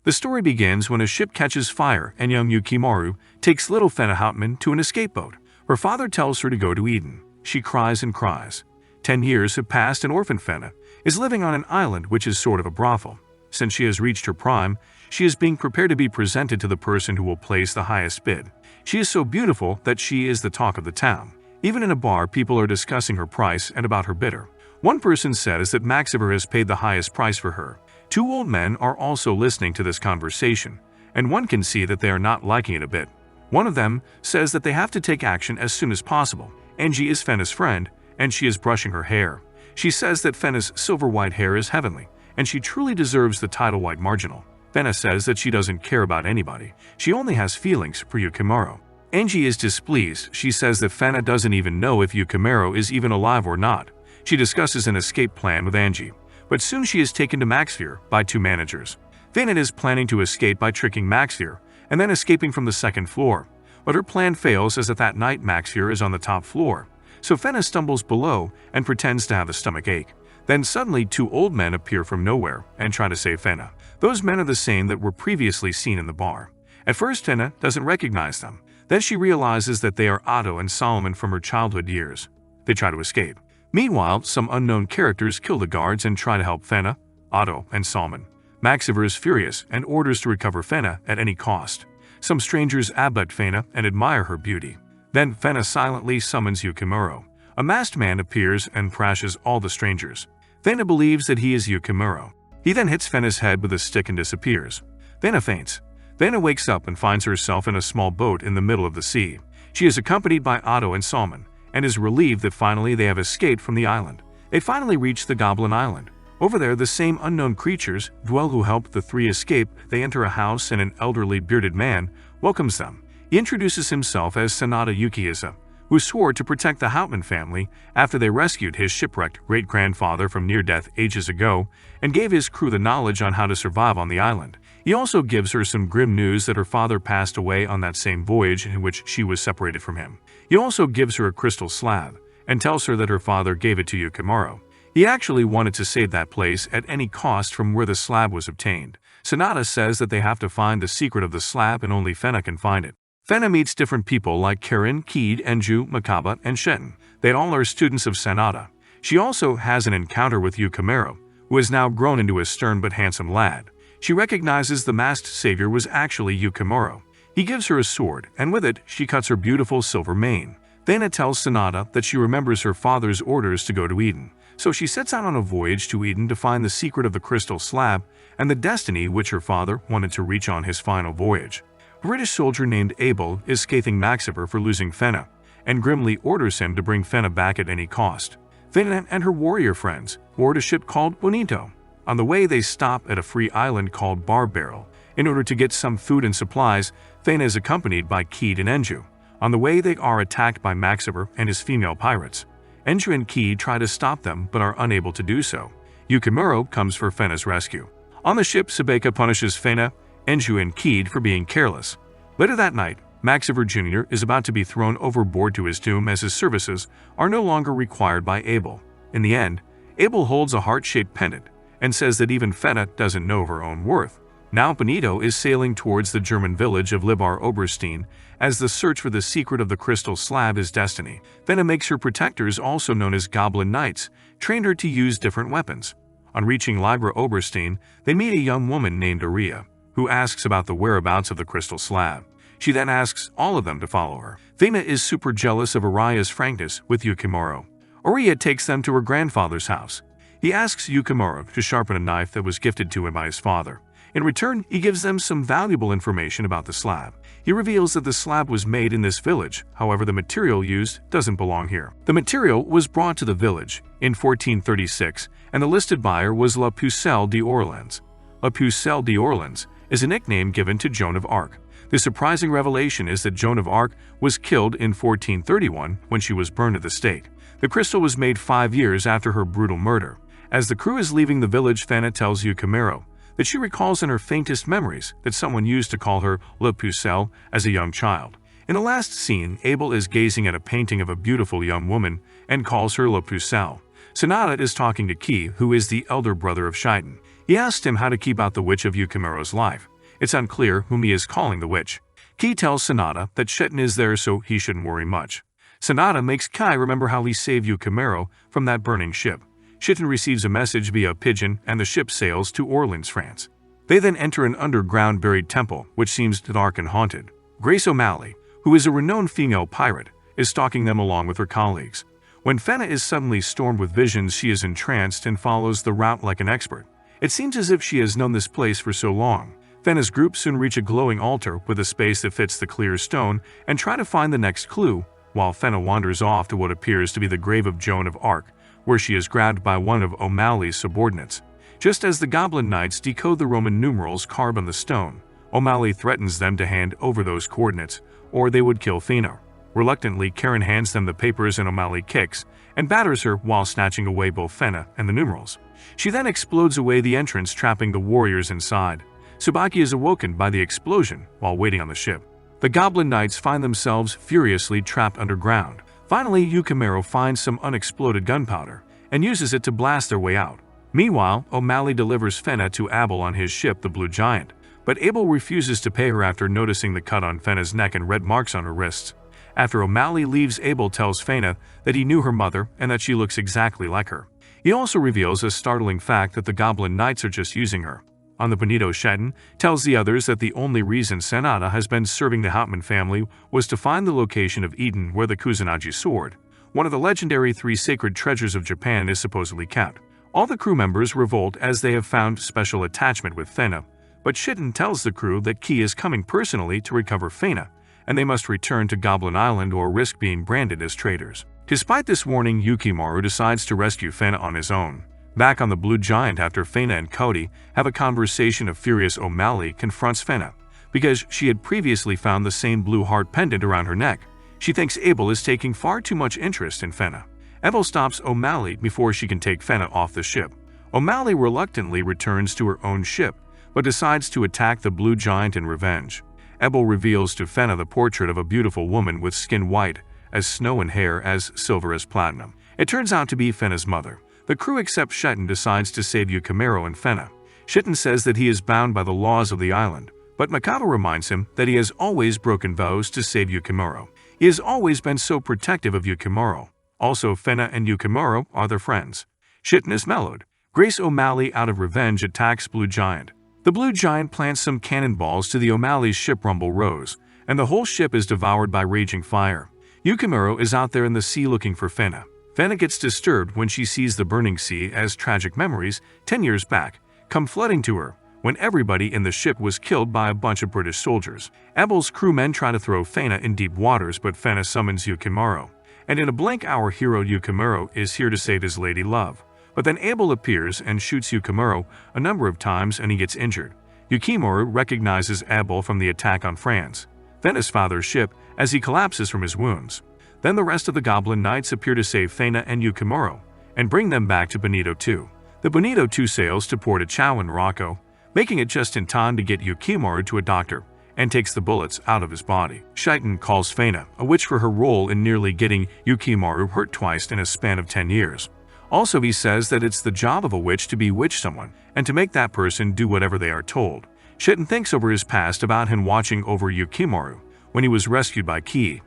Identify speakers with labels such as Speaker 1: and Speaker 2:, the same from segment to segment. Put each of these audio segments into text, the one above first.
Speaker 1: The story begins when a ship catches fire and young Yukimaru takes little Fena Hauptmann to an escape boat. Her father tells her to go to Eden. She cries and cries. 10 years have passed and orphan Fena is living on an island which is sort of a brothel. Since she has reached her prime, she is being prepared to be presented to the person who will place the highest bid. She is so beautiful that she is the talk of the town. Even in a bar, people are discussing her price and about her bidder. One person says that Maxiver has paid the highest price for her. 2 old men are also listening to this conversation, and one can see that they are not liking it a bit. One of them says that they have to take action as soon as possible. Angie is Fena's friend, and she is brushing her hair. She says that Fena's silver white hair is heavenly, and she truly deserves the title white marginal. Fena says that she doesn't care about anybody. She only has feelings for Yukimaru. Angie is displeased. She says that Fena doesn't even know if Yukimaru is even alive or not. She discusses an escape plan with Angie, but soon she is taken to Maxsphere by 2 managers. Fena is planning to escape by tricking Maxsphere and then escaping from the 2nd floor, but her plan fails as at that night Maxsphere is on the top floor. So Fena stumbles below and pretends to have a stomach ache. Then suddenly 2 old men appear from nowhere and try to save Fena. Those men are the same that were previously seen in the bar. At first Fena doesn't recognize them. Then she realizes that they are Otto and Solomon from her childhood years. They try to escape. Meanwhile, some unknown characters kill the guards and try to help Fena, Otto, and Solomon. Maxiver is furious and orders to recover Fena at any cost. Some strangers abduct Fena and admire her beauty. Then Fena silently summons Yukimaru. A masked man appears and thrashes all the strangers. Fena believes that he is Yukimaru. He then hits Fena's head with a stick and disappears. Fena faints. Fena wakes up and finds herself in a small boat in the middle of the sea. She is accompanied by Otto and Solomon, and is relieved that finally they have escaped from the island. They finally reach the Goblin Island. Over there, the same unknown creatures dwell who helped the 3 escape. They enter a house and an elderly bearded man welcomes them. He introduces himself as Sanada Yukiisa, who swore to protect the Hauptmann family after they rescued his shipwrecked great-grandfather from near-death ages ago and gave his crew the knowledge on how to survive on the island. He also gives her some grim news that her father passed away on that same voyage in which she was separated from him. He also gives her a crystal slab and tells her that her father gave it to Yukimaru. He actually wanted to save that place at any cost from where the slab was obtained. Sanada says that they have to find the secret of the slab and only Fena can find it. Fena meets different people like Karen, Keed, Enju, Makaba, and Shetten. They all are students of Sanada. She also has an encounter with Yukimaru, who has now grown into a stern but handsome lad. She recognizes the masked savior was actually Yukimaru. He gives her a sword, and with it, she cuts her beautiful silver mane. Fena tells Sanada that she remembers her father's orders to go to Eden, so she sets out on a voyage to Eden to find the secret of the crystal slab and the destiny which her father wanted to reach on his final voyage. A British soldier named Abel is scathing Maxiver for losing Fena, and grimly orders him to bring Fena back at any cost. Fena and her warrior friends board a ship called Bonito. On the way, they stop at a free island called Bar Barrel. In order to get some food and supplies, Fena is accompanied by Keed and Enju. On the way, they are attacked by Maxiver and his female pirates. Enju and Keed try to stop them but are unable to do so. Yukimaru comes for Fena's rescue. On the ship, Sabeka punishes Fena, Enju, and Keed for being careless. Later that night, Maxiver Jr. is about to be thrown overboard to his doom as his services are no longer required by Abel. In the end, Abel holds a heart-shaped pendant and says that even Fena doesn't know her own worth. Now Benito is sailing towards the German village of Libar Oberstein as the search for the secret of the crystal slab is destiny. Fena makes her protectors, also known as Goblin Knights, train her to use different weapons. On reaching Libar Oberstein, they meet a young woman named Aria, who asks about the whereabouts of the crystal slab. She then asks all of them to follow her. Fena is super jealous of Aria's frankness with Yukimaru. Aria takes them to her grandfather's house. He asks Yukimaru to sharpen a knife that was gifted to him by his father. In return, he gives them some valuable information about the slab. He reveals that the slab was made in this village, however the material used doesn't belong here. The material was brought to the village in 1436, and the listed buyer was La Pucelle d'Orleans. La Pucelle d'Orleans is a nickname given to Joan of Arc. The surprising revelation is that Joan of Arc was killed in 1431 when she was burned at the stake. The crystal was made 5 years after her brutal murder. As the crew is leaving the village, Fena tells Yukimaru that she recalls in her faintest memories that someone used to call her La Pucelle as a young child. In the last scene, Abel is gazing at a painting of a beautiful young woman and calls her La Pucelle. Sanada is talking to Ki, who is the elder brother of Shaitan. He asks him how to keep out the witch of Yukimaru's life. It's unclear whom he is calling the witch. Key tells Sonata that Shitten is there so he shouldn't worry much. Sonata makes Kai remember how he saved Yukimaro from that burning ship. Shitten receives a message via a pigeon and the ship sails to Orleans, France. They then enter an underground buried temple, which seems dark and haunted. Grace O'Malley, who is a renowned female pirate, is stalking them along with her colleagues. When Fena is suddenly stormed with visions, she is entranced and follows the route like an expert. It seems as if she has known this place for so long. Fena's group soon reach a glowing altar with a space that fits the clear stone and try to find the next clue, while Fena wanders off to what appears to be the grave of Joan of Arc, where she is grabbed by one of O'Malley's subordinates. Just as the Goblin Knights decode the Roman numerals carved on the stone, O'Malley threatens them to hand over those coordinates, or they would kill Fena. Reluctantly, Karen hands them the papers and O'Malley kicks and batters her while snatching away both Fena and the numerals. She then explodes away the entrance, trapping the warriors inside. Tsubaki is awoken by the explosion while waiting on the ship. The Goblin Knights find themselves furiously trapped underground. Finally, Yukimaro finds some unexploded gunpowder and uses it to blast their way out. Meanwhile, O'Malley delivers Fena to Abel on his ship, the Blue Giant, but Abel refuses to pay her after noticing the cut on Fena's neck and red marks on her wrists. After O'Malley leaves, Abel tells Fena that he knew her mother and that she looks exactly like her. He also reveals a startling fact that the Goblin Knights are just using her. On the Benito, Shitten tells the others that the only reason Sonata has been serving the Hauptmann family was to find the location of Eden, where the Kusanagi sword, one of the legendary 3 sacred treasures of Japan, is supposedly kept. All the crew members revolt as they have found special attachment with Fena, but Shitten tells the crew that Key is coming personally to recover Fena, and they must return to Goblin Island or risk being branded as traitors. Despite this warning, Yukimaru decides to rescue Fena on his own. Back on the Blue Giant, after Fena and Cody have a conversation, a furious O'Malley confronts Fena because she had previously found the same blue heart pendant around her neck. She thinks Abel is taking far too much interest in Fena. Abel stops O'Malley before she can take Fena off the ship. O'Malley reluctantly returns to her own ship, but decides to attack the Blue Giant in revenge. Abel reveals to Fena the portrait of a beautiful woman with skin white as snow and hair as silver as platinum. It turns out to be Fena's mother. The crew, except Shitten, decides to save Yukimaro and Fena. Shitten says that he is bound by the laws of the island, but Mikado reminds him that he has always broken vows to save Yukimaro. He has always been so protective of Yukimaro. Also, Fena and Yukimaro are their friends. Shitten is mellowed. Grace O'Malley, out of revenge, attacks Blue Giant. The Blue Giant plants some cannonballs to the O'Malley's ship Rumble Rose, and the whole ship is devoured by raging fire. Yukimaro is out there in the sea looking for Fena. Fena gets disturbed when she sees the burning sea as tragic memories 10 years back come flooding to her when everybody in the ship was killed by a bunch of British soldiers. Abel's crewmen try to throw Fena in deep waters, but Fena summons Yukimaro, and in a blink our hero Yukimaro is here to save his lady love. But then Abel appears and shoots Yukimaro a number of times and he gets injured. Yukimaro recognizes Abel from the attack on France, Fena's father's ship, as he collapses from his wounds. Then the rest of the Goblin Knights appear to save Fena and Yukimaro and bring them back to Benito II. The Benito II sails to Port Chao in Morocco, making it just in time to get Yukimaro to a doctor and takes the bullets out of his body. Shitten calls Fena a witch for her role in nearly getting Yukimaro hurt twice in a span of 10 years. Also, he says that it's the job of a witch to bewitch someone and to make that person do whatever they are told. Shitten thinks over his past about him watching over Yukimaro when he was rescued by Key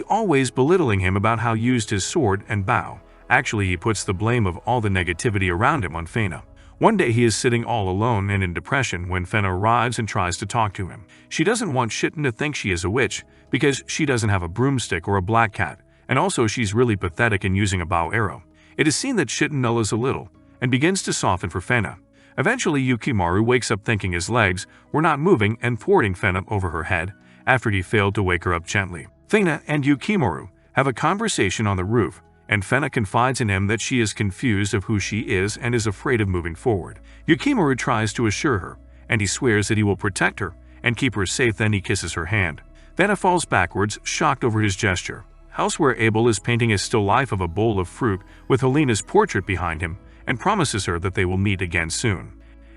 Speaker 1: always belittling him about how he used his sword and bow. Actually, he puts the blame of all the negativity around him on Fena. One day he is sitting all alone and in depression when Fena arrives and tries to talk to him. She doesn't want Shitten to think she is a witch because she doesn't have a broomstick or a black cat, and also she's really pathetic in using a bow arrow. It is seen that Shitten nulls a little and begins to soften for Fena. Eventually, Yukimaru wakes up thinking his legs were not moving and thwarting Fena over her head after he failed to wake her up gently. Fena and Yukimaru have a conversation on the roof, and Fena confides in him that she is confused of who she is and is afraid of moving forward. Yukimaru tries to assure her, and he swears that he will protect her and keep her safe. Then he kisses her hand. Fena falls backwards, shocked over his gesture. Elsewhere, Abel is painting a still life of a bowl of fruit with Helena's portrait behind him and promises her that they will meet again soon.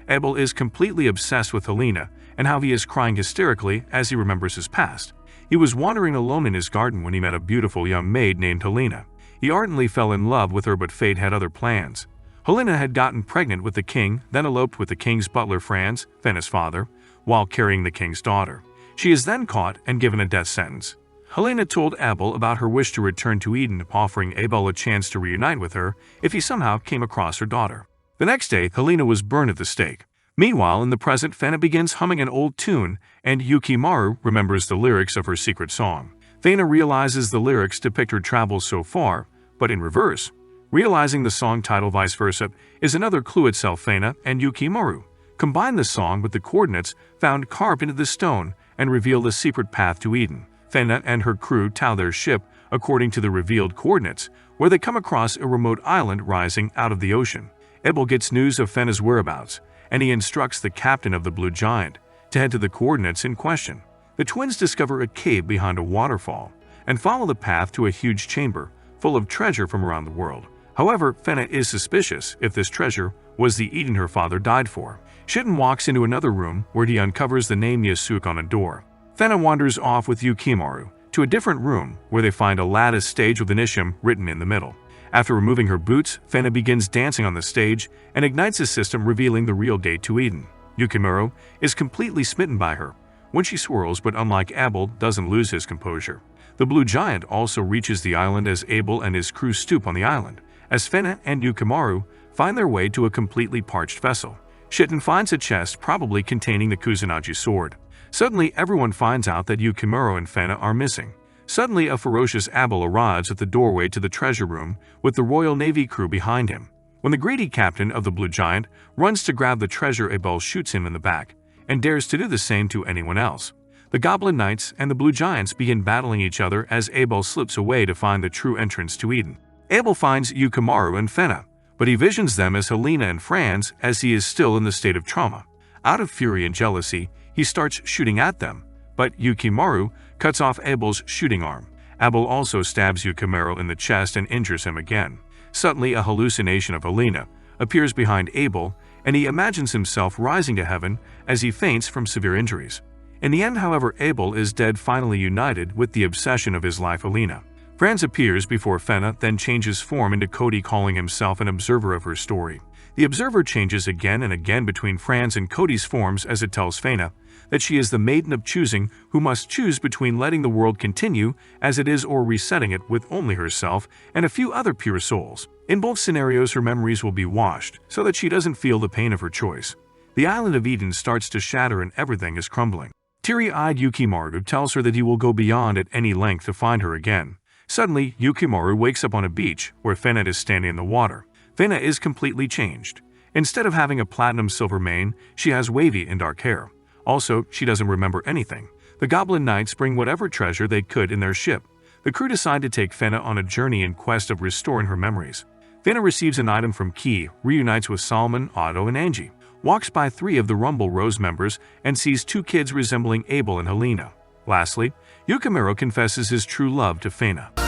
Speaker 1: Abel is completely obsessed with Helena and how he is crying hysterically as he remembers his past. He was wandering alone in his garden when he met a beautiful young maid named Helena. He ardently fell in love with her, but fate had other plans. Helena had gotten pregnant with the king, then eloped with the king's butler Franz, Fena's father, while carrying the king's daughter. She is then caught and given a death sentence. Helena told Abel about her wish to return to Eden, offering Abel a chance to reunite with her if he somehow came across her daughter. The next day, Helena was burned at the stake. Meanwhile, in the present, Fena begins humming an old tune, and Yukimaru remembers the lyrics of her secret song. Fena realizes the lyrics depict her travels so far, but in reverse. Realizing the song title vice versa is another clue itself. Fena and Yukimaru combine the song with the coordinates found carved into the stone and reveal the secret path to Eden. Fena and her crew tow their ship according to the revealed coordinates, where they come across a remote island rising out of the ocean. Abel gets news of Fena's whereabouts, and he instructs the captain of the Blue Giant to head to the coordinates in question. The twins discover a cave behind a waterfall and follow the path to a huge chamber full of treasure from around the world. However, Fena is suspicious if this treasure was the Eden her father died for. Shitten walks into another room where he uncovers the name Yasuke on a door. Fena wanders off with Yukimaru to a different room where they find a lattice stage with an isham written in the middle. After removing her boots, Fena begins dancing on the stage and ignites a system revealing the real gate to Eden. Yukimaru is completely smitten by her when she swirls, but unlike Abel, doesn't lose his composure. The Blue Giant also reaches the island as Abel and his crew stoop on the island, as Fena and Yukimaru find their way to a completely parched vessel. Shitten finds a chest probably containing the Kusanagi sword. Suddenly, everyone finds out that Yukimaru and Fena are missing. Suddenly, a ferocious Abel arrives at the doorway to the treasure room with the Royal Navy crew behind him. When the greedy captain of the Blue Giant runs to grab the treasure, Abel shoots him in the back and dares to do the same to anyone else. The Goblin Knights and the Blue Giants begin battling each other as Abel slips away to find the true entrance to Eden. Abel finds Yukimaru and Fena, but he visions them as Helena and Franz as he is still in the state of trauma. Out of fury and jealousy, he starts shooting at them, but Yukimaru cuts off Abel's shooting arm. Abel also stabs Yukimaru in the chest and injures him again. Suddenly, a hallucination of Helena appears behind Abel, and he imagines himself rising to heaven as he faints from severe injuries. In the end, however, Abel is dead, finally united with the obsession of his life, Helena. Franz appears before Fena, then changes form into Cody, calling himself an observer of her story. The observer changes again and again between Franz and Cody's forms as it tells Fena that she is the maiden of choosing who must choose between letting the world continue as it is or resetting it with only herself and a few other pure souls. In both scenarios, her memories will be washed so that she doesn't feel the pain of her choice. The island of Eden starts to shatter and everything is crumbling. Teary-eyed Yukimaru tells her that he will go beyond at any length to find her again. Suddenly, Yukimaru wakes up on a beach where Fena is standing in the water. Fena is completely changed. Instead of having a platinum-silver mane, she has wavy and dark hair. Also, she doesn't remember anything. The Goblin Knights bring whatever treasure they could in their ship. The crew decide to take Fena on a journey in quest of restoring her memories. Fena receives an item from Key, reunites with Solomon, Otto, and Angie, walks by 3 of the Rumble Rose members, and sees 2 kids resembling Abel and Helena. Lastly, Yukimaru confesses his true love to Fena.